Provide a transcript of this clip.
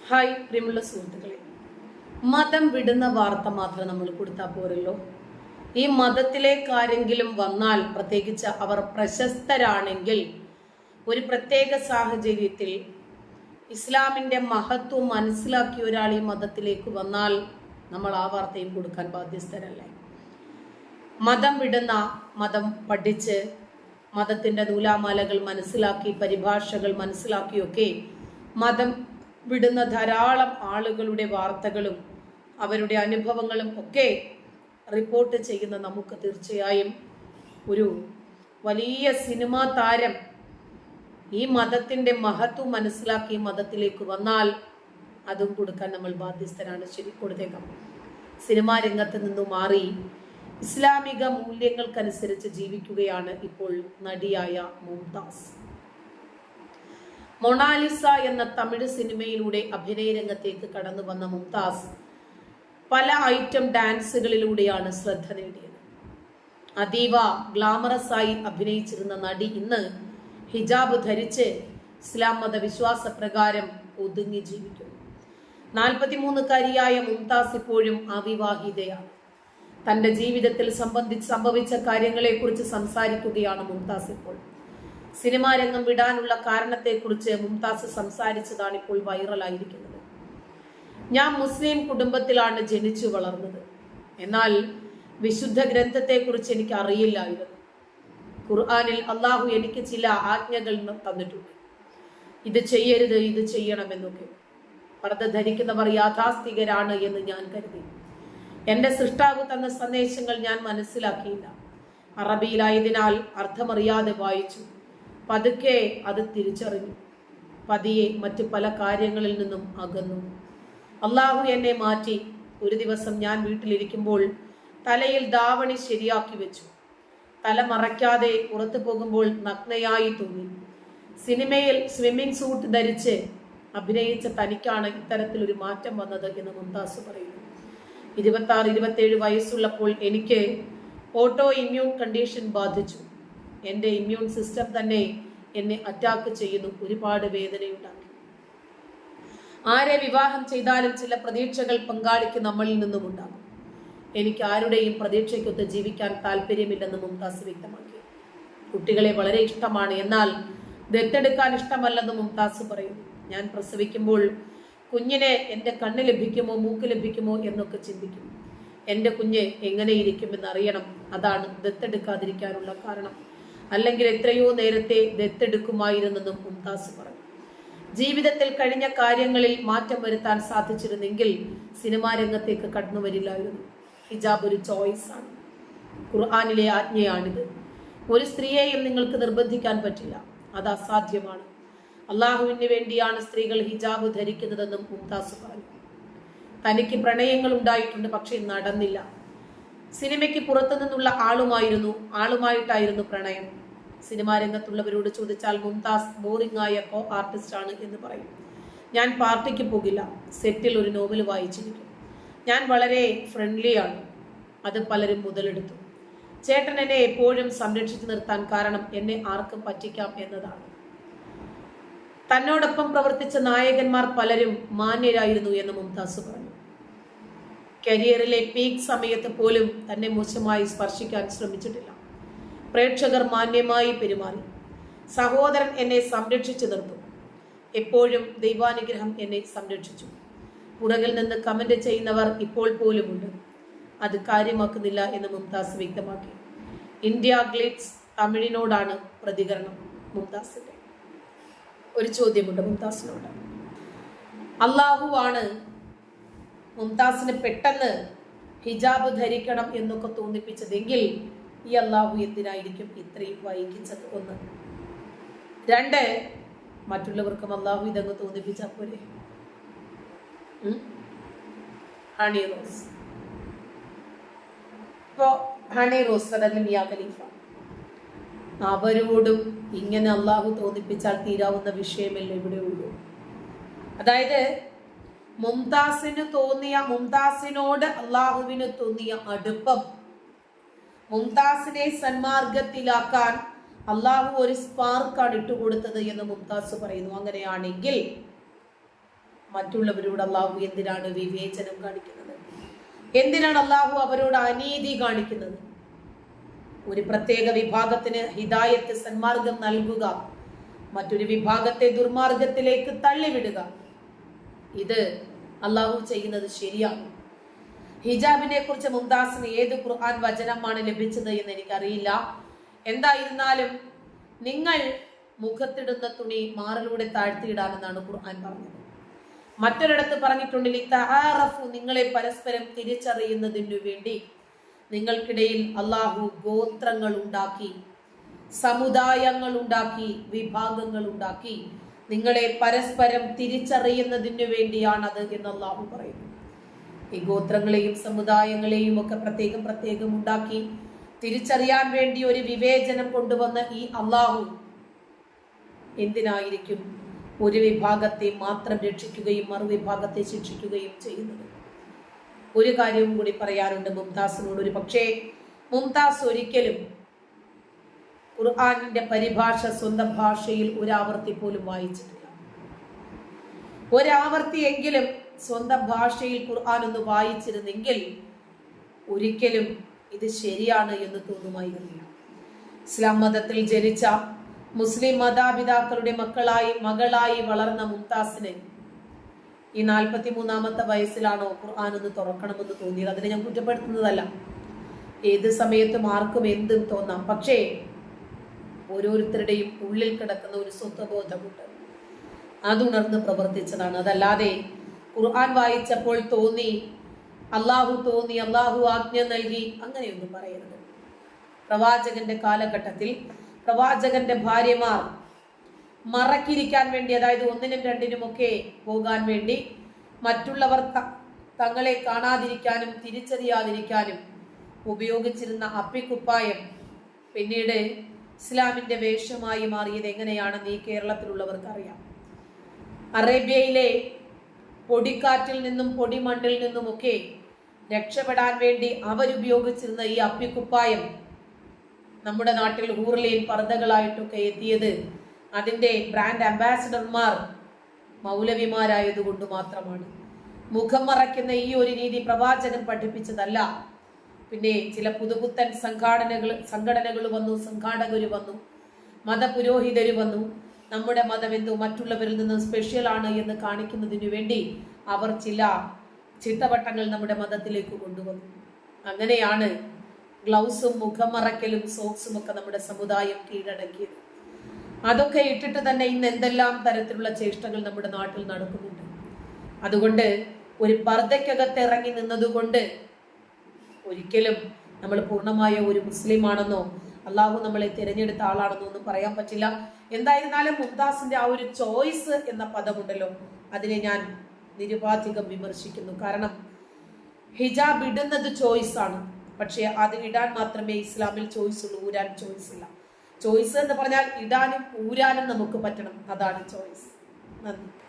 Hi പ്രിയമുള്ള സുഹൃത്തുക്കളെ, മതം വിടുന്ന വാർത്ത മാത്രം നമ്മൾ കൊടുത്താൽ പോരല്ലോ. ഈ മതത്തിലേക്ക് ആരെങ്കിലും വന്നാൽ, പ്രത്യേകിച്ച് അവർ പ്രശസ്തരാണെങ്കിൽ, ഒരു പ്രത്യേക സാഹചര്യത്തിൽ ഇസ്ലാമിന്റെ മഹത്വം മനസ്സിലാക്കിയ ഒരാൾ ഈ മതത്തിലേക്ക് വന്നാൽ നമ്മൾ ആ വാർത്തയും കൊടുക്കാൻ ബാധ്യസ്ഥരല്ലേ. മതം വിടുന്ന, മതം പഠിച്ച് മതത്തിന്റെ നൂലാമാലകൾ മനസ്സിലാക്കി, പരിഭാഷകൾ മനസ്സിലാക്കിയൊക്കെ മതം വിടുന്ന ധാരാളം ആളുകളുടെ വാർത്തകളും അവരുടെ അനുഭവങ്ങളും ഒക്കെ റിപ്പോർട്ട് ചെയ്യുന്ന നമുക്ക് തീർച്ചയായും ഒരു വലിയ സിനിമാ താരം ഈ മതത്തിന്റെ മഹത്വം മനസ്സിലാക്കി മതത്തിലേക്ക് വന്നാൽ അതും കൊടുക്കാൻ നമ്മൾ ബാധ്യസ്ഥരാണ്. ശരി, കൊടുത്തേക്കാം. സിനിമാ രംഗത്ത് നിന്നും മാറി ഇസ്ലാമിക മൂല്യങ്ങൾക്കനുസരിച്ച് ജീവിക്കുകയാണ് ഇപ്പോൾ നടിയായ മുംതാസ്. മൊണാലിസ എന്ന തമിഴ് സിനിമയിലൂടെ അഭിനയ രംഗത്തേക്ക് കടന്നു വന്ന മുംതാസ് പല ഐറ്റം ഡാൻസുകളിലൂടെയാണ് ശ്രദ്ധ നേടിയത്. അതീവ ഗ്ലാമറസ് ആയി അഭിനയിച്ചിരുന്ന നടി ഇന്ന് ഹിജാബ് ധരിച്ച് ഇസ്ലാം മത വിശ്വാസ പ്രകാരം ഒതുങ്ങി ജീവിക്കുന്നു. 43-കാരിയായ മുംതാസ് ഇപ്പോഴും അവിവാഹിതയാണ്. തന്റെ ജീവിതത്തിൽ സംഭവിച്ച കാര്യങ്ങളെ കുറിച്ച് സംസാരിക്കുകയാണ് മുംതാസ് ഇപ്പോൾ. സിനിമാ രംഗം വിടാനുള്ള കാരണത്തെക്കുറിച്ച് മുംതാസ് സംസാരിച്ചതാണ് ഇപ്പോൾ വൈറലായിരിക്കുന്നത്. ഞാൻ മുസ്ലിം കുടുംബത്തിലാണ് ജനിച്ചു വളർന്നത്. എന്നാൽ വിശുദ്ധ ഗ്രന്ഥത്തെക്കുറിച്ച് എനിക്ക് അറിയില്ലായിരുന്നു. ഖുർആനിൽ അള്ളാഹു എനിക്ക് ചില ആജ്ഞകൾ തന്നിട്ടുണ്ട്. ഇത് ചെയ്യരുത്, ഇത് ചെയ്യണമെന്നൊക്കെ. പർദ്ദ ധരിക്കുന്നവർ യാഥാസ്ഥികരാണ് എന്ന് ഞാൻ കരുതി. എന്റെ സൃഷ്ടാവ് തന്ന സന്ദേശങ്ങൾ ഞാൻ മനസ്സിലാക്കിയില്ല. അറബിയിലായതിനാൽ അർത്ഥമറിയാതെ വായിച്ചു. പതുക്കെ അത് തിരിച്ചറിഞ്ഞു. പതിയെ മറ്റു പല കാര്യങ്ങളിൽ നിന്നും അകന്നു. അള്ളാഹു എന്നെ മാറ്റി. ഒരു ദിവസം ഞാൻ വീട്ടിലിരിക്കുമ്പോൾ തലയിൽ ദാവണി ശരിയാക്കി വെച്ചു. തല മറയ്ക്കാതെ പുറത്തു പോകുമ്പോൾ നഗ്നയായി തോന്നി. സിനിമയിൽ സ്വിമ്മിംഗ് സൂട്ട് ധരിച്ച് അഭിനയിച്ച തനിക്കാണ് ഇത്തരത്തിലൊരു മാറ്റം വന്നത് എന്ന് മുംതാസ് പറയുന്നു. 26-27 വയസ്സുള്ളപ്പോൾ എനിക്ക് ഓട്ടോ ഇമ്മ്യൂൺ കണ്ടീഷൻ ബാധിച്ചു. എൻ്റെ ഇമ്മ്യൂൺ സിസ്റ്റം തന്നെ എന്നെ അറ്റാക്ക് ചെയ്യുന്നു. ഒരുപാട് വേദനയുണ്ടാക്കി. ആരെ വിവാഹം ചെയ്താലും ചില പ്രതീക്ഷകൾ പങ്കാളിക്ക് നമ്മളിൽ നിന്നും ഉണ്ടാകും. എനിക്ക് ആരുടെയും പ്രതീക്ഷയ്ക്കൊത്ത് ജീവിക്കാൻ താല്പര്യമില്ലെന്ന് മുംതാസ് വ്യക്തമാക്കി. കുട്ടികളെ വളരെ ഇഷ്ടമാണ്, എന്നാൽ ദത്തെടുക്കാൻ ഇഷ്ടമല്ലെന്ന് മുംതാസ് പറയുന്നു. ഞാൻ പ്രസവിക്കുമ്പോൾ കുഞ്ഞിനെ എൻ്റെ കണ്ണ് ലഭിക്കുമോ മൂക്ക് ലഭിക്കുമോ എന്നൊക്കെ ചിന്തിക്കും. എൻ്റെ കുഞ്ഞ് എങ്ങനെയിരിക്കുമെന്ന് അറിയണം. അതാണ് ദത്തെടുക്കാതിരിക്കാനുള്ള കാരണം. അല്ലെങ്കിൽ എത്രയോ നേരത്തെ ദത്തെടുക്കുമായിരുന്നെന്നും മുംതാസ് പറഞ്ഞു. ജീവിതത്തിൽ കഴിഞ്ഞ കാര്യങ്ങളിൽ മാറ്റം വരുത്താൻ സാധിച്ചിരുന്നെങ്കിൽ സിനിമാ രംഗത്തേക്ക് കടന്നു വരില്ലായിരുന്നു. ഹിജാബ് ഒരു ചോയ്സ് ആണ്. ഖുർആനിലെ ആജ്ഞയാണിത്. ഒരു സ്ത്രീയെയും നിങ്ങൾക്ക് നിർബന്ധിക്കാൻ പറ്റില്ല. അത് അസാധ്യമാണ്. അള്ളാഹുവിന് വേണ്ടിയാണ് സ്ത്രീകൾ ഹിജാബ് ധരിക്കുന്നതെന്നും മുംതാസ് പറഞ്ഞു. തനിക്ക് പ്രണയങ്ങൾ ഉണ്ടായിട്ടുണ്ട്, പക്ഷെ നടന്നില്ല. സിനിമയ്ക്ക് പുറത്തു നിന്നുള്ള ആളുമായിട്ടായിരുന്നു പ്രണയം. സിനിമാ രംഗത്തുള്ളവരോട് ചോദിച്ചാൽ മുംതാസ് ബോറിംഗ് ആയ കോ ആർട്ടിസ്റ്റ് ആണ് എന്ന് പറയും. ഞാൻ പാർട്ടിക്ക് പോകില്ല, സെറ്റിൽ ഒരു നോവൽ വായിച്ചിരിക്കും. ഞാൻ വളരെ ഫ്രണ്ട്ലിയാണ്. അത് പലരും മുതലെടുത്തു. ചേട്ടൻ എന്നെ എപ്പോഴും സംരക്ഷിച്ചു നിർത്താൻ കാരണം എന്നെ ആർക്കും പറ്റിക്കാം എന്നതാണ്. തന്നോടൊപ്പം പ്രവർത്തിച്ച നായകന്മാർ പലരും മാന്യരായിരുന്നു എന്ന് മുംതാസ് പറഞ്ഞു. കരിയറിലെ പീക്ക് സമയത്ത് പോലും തന്നെ മോശമായി സ്പർശിക്കാൻ ശ്രമിച്ചിട്ടില്ല. പ്രേക്ഷകർ മാന്യമായി പെരുമാറി. സഹോദരൻ എന്നെ സംരക്ഷിച്ചു നിർത്തും. എപ്പോഴും ദൈവാനുഗ്രഹം എന്നെ സംരക്ഷിച്ചു. പുറകിൽ നിന്ന് കമന്റ് ചെയ്യുന്നവർ ഇപ്പോൾ പോലുമുണ്ട്. അത് കാര്യമാക്കുന്നില്ല എന്ന് മുംതാസ് വ്യക്തമാക്കി. ഇന്ത്യ ഗ്ലിറ്റ്സ് തമിഴിനോടാണ് പ്രതികരണം മുംതാസിന്റെ. ഒരു ചോദ്യമുണ്ട് മുംതാസിനോട്. അള്ളാഹുവാണ് മുംതാസിന് പെട്ടെന്ന് ഹിജാബ് ധരിക്കണം എന്നൊക്കെ തോന്നിപ്പിച്ചതെങ്കിൽ ഈ അള്ളാഹു എന്തിനായിരിക്കും ഇത്രയും വൈകിച്ചത്? 1. 2, മറ്റുള്ളവർക്കും അള്ളാഹു ഇതങ്ങ് തോന്നിപ്പിച്ചാൽ പോലെ. ഹണി റോസ്, ഇപ്പോ ഹണി റോസ് അല്ലെങ്കിൽ മിയ ഖലീഫ, അവരോടും ഇങ്ങനെ അള്ളാഹു തോന്നിപ്പിച്ചാൽ തീരാവുന്ന വിഷയമല്ല ഇവിടെ ഉള്ളൂ. അതായത് മുംതാസിനോട് അള്ളാഹുവിന് തോന്നിയ അടുപ്പം, മുംതാസിനെ സന്മാർഗത്തിലാക്കാൻ അള്ളാഹു ഒരു സ്പാർക്കാണ് ഇട്ടുകൊടുത്തത് എന്ന് മുംതാസ് പറയുന്നു. അങ്ങനെയാണെങ്കിൽ മറ്റുള്ളവരോട് അള്ളാഹു എന്തിനാണ് വിവേചനം കാണിക്കുന്നത്? എന്തിനാണ് അള്ളാഹു അവരോട് അനീതി കാണിക്കുന്നത്? ഒരു പ്രത്യേക വിഭാഗത്തിന് ഹിദായത്ത് സന്മാർഗം നൽകുക, മറ്റൊരു വിഭാഗത്തെ ദുർമാർഗത്തിലേക്ക് തള്ളിവിടുക, ഇത് അള്ളാഹു ചെയ്യുന്നത് ശരിയാണ്. ഹിജാബിനെ കുറിച്ച് മുംതാസിന് ഏത് ഖുർആൻ വചനമാണ് ലഭിച്ചത് എന്ന് എനിക്കറിയില്ല. എന്തായിരുന്നാലും നിങ്ങൾ മുഖത്തിടുന്ന തുണി മാറിലൂടെ താഴ്ത്തിയിടാമെന്നാണ് ഖുർആൻ പറഞ്ഞത്. മറ്റൊരിടത്ത് പറഞ്ഞിട്ടുണ്ട്, നിങ്ങളെ പരസ്പരം തിരിച്ചറിയുന്നതിനു വേണ്ടി നിങ്ങൾക്കിടയിൽ അള്ളാഹു ഗോത്രങ്ങൾ ഉണ്ടാക്കി, സമുദായങ്ങൾ ഉണ്ടാക്കി, വിഭാഗങ്ങൾ ഉണ്ടാക്കി, നിങ്ങളെ പരസ്പരം തിരിച്ചറിയുന്നതിനു വേണ്ടിയാണത് എന്ന് അള്ളാഹു പറയുന്നു. ഈ ഗോത്രങ്ങളെയും സമുദായങ്ങളെയും ഒക്കെ പ്രത്യേകം പ്രത്യേകം ഉണ്ടാക്കി തിരിച്ചറിയാൻ വേണ്ടി ഒരു വിവേചനം കൊണ്ടുവന്ന ഈ അള്ളാഹു എന്തിനായിരിക്കും ഒരു വിഭാഗത്തെ മാത്രം രക്ഷിക്കുകയും മറുവിഭാഗത്തെ ശിക്ഷിക്കുകയും ചെയ്യുന്നത്? ഒരു കാര്യവും കൂടി പറയാനുണ്ട് മുംതാസിനോട്. ഒരു പക്ഷേ മുംതാസ് ഒരിക്കലും ഖുർആനിന്റെ പരിഭാഷ സ്വന്തം ഭാഷയിൽ ഒരാവർത്തി പോലും വായിച്ചിട്ടില്ല. ഒരാവർത്തിയെങ്കിലും സ്വന്തം ഭാഷയിൽ ഖുർആൻ ഒന്ന് വായിച്ചിരുന്നെങ്കിൽ ഒരിക്കലും ഇത് ശരിയാണ് എന്ന് തോന്നുമായിരുന്നില്ല. ഇസ്ലാം മതത്തിൽ ജനിച്ച മുസ്ലിം മാതാപിതാക്കളുടെ മകളായി വളർന്ന മുംതാസിന് ഈ 43-ാമത്തെ വയസ്സിലാണോ ഖുർആൻ ഒന്ന് തുറക്കണമെന്ന് തോന്നിയത്? അതിനെ ഞാൻ കുറ്റപ്പെടുത്തുന്നതല്ല. ഏത് സമയത്തും ആർക്കും എന്തും തോന്നാം. പക്ഷേ ഓരോരുത്തരുടെയും ഉള്ളിൽ കിടക്കുന്ന ഒരു സ്വത്വബോധമുണ്ട്, അതുണർന്ന് പ്രവർത്തിച്ചതാണ്. അതല്ലാതെ ഖുർആൻ വായിച്ചപ്പോൾ തോന്നി, അള്ളാഹു ആജ്ഞ നൽകി, അങ്ങനെയൊന്നും പറയരുത്. പ്രവാചകന്റെ കാലഘട്ടത്തിൽ പ്രവാചകന്റെ ഭാര്യമാർ മറക്കിരിക്കാൻ വേണ്ടി, അതായത് 1-നും 2-നും ഒക്കെ പോകാൻ വേണ്ടി, മറ്റുള്ളവർ തങ്ങളെ കാണാതിരിക്കാനും തിരിച്ചറിയാതിരിക്കാനും ഉപയോഗിച്ചിരുന്ന അപ്പിക്കുപ്പായം പിന്നീട് ഇസ്ലാമിന്റെ വേഷമായി മാറിയത് എങ്ങനെയാണെന്ന് ഈ കേരളത്തിലുള്ളവർക്ക് അറിയാം. അറേബ്യയിലെ പൊടിക്കാറ്റിൽ നിന്നും പൊടിമണ്ണിൽ നിന്നുമൊക്കെ രക്ഷപ്പെടാൻ വേണ്ടി അവരുപയോഗിച്ചിരുന്ന ഈ അപ്പിക്കുപ്പായം നമ്മുടെ നാട്ടിൽ ഹൂർലീൻ പർദ്ദകളായിട്ടൊക്കെ എത്തിയത് അതിന്റെ ബ്രാൻഡ് അംബാസിഡർമാർ മൗലവിമാരായതുകൊണ്ട് മാത്രമാണ്. മുഖം മറയ്ക്കുന്ന ഈ ഒരു രീതി പ്രവാചകൻ പഠിപ്പിച്ചതല്ല. പിന്നെ ചില പുതുപുത്തൻ സംഘടനകൾ വന്നു, സംഘാടകര് വന്നു, മതപുരോഹിതര് വന്നു. നമ്മുടെ മതം എന്തോ മറ്റുള്ളവരിൽ നിന്ന് സ്പെഷ്യൽ ആണ് എന്ന് കാണിക്കുന്നതിനു വേണ്ടി അവർ ചില ചിട്ടവട്ടങ്ങൾ നമ്മുടെ മതത്തിലേക്ക് കൊണ്ടുവന്നു. അങ്ങനെയാണ് ഗ്ലൗസും മുഖമറയ്ക്കലും സോക്സും ഒക്കെ നമ്മുടെ സമുദായം കീഴടക്കിയത്. അതൊക്കെ ഇട്ടിട്ട് തന്നെ ഇന്ന് എന്തെല്ലാം തരത്തിലുള്ള ചേഷ്ടകൾ നമ്മുടെ നാട്ടിൽ നടക്കുന്നുണ്ട്. അതുകൊണ്ട് ഒരു പർദ്ദയ്ക്കകത്ത് ഇറങ്ങി നിന്നതുകൊണ്ട് ഒരിക്കലും നമ്മൾ പൂർണ്ണമായ ഒരു മുസ്ലിം ആണെന്നോ അള്ളാഹു നമ്മളെ തിരഞ്ഞെടുത്ത ആളാണെന്നോ ഒന്നും പറയാൻ പറ്റില്ല. എന്തായിരുന്നാലും മുംതാസിന്റെ ആ ഒരു ചോയ്സ് എന്ന പദമുണ്ടല്ലോ, അതിനെ ഞാൻ നിരുപാധികം വിമർശിക്കുന്നു. കാരണം ഹിജാബ് ഇടുന്നത് ചോയ്സ് ആണ്, പക്ഷെ അത് ഇടാൻ മാത്രമേ ഇസ്ലാമിൽ ചോയ്സ് ഉള്ളൂ, ഊരാൻ ചോയ്സ് ഇല്ല. ചോയ്സ് എന്ന് പറഞ്ഞാൽ ഇടാനും ഊരാനും നമുക്ക് പറ്റണം, അതാണ് ചോയ്സ്. നന്ദി.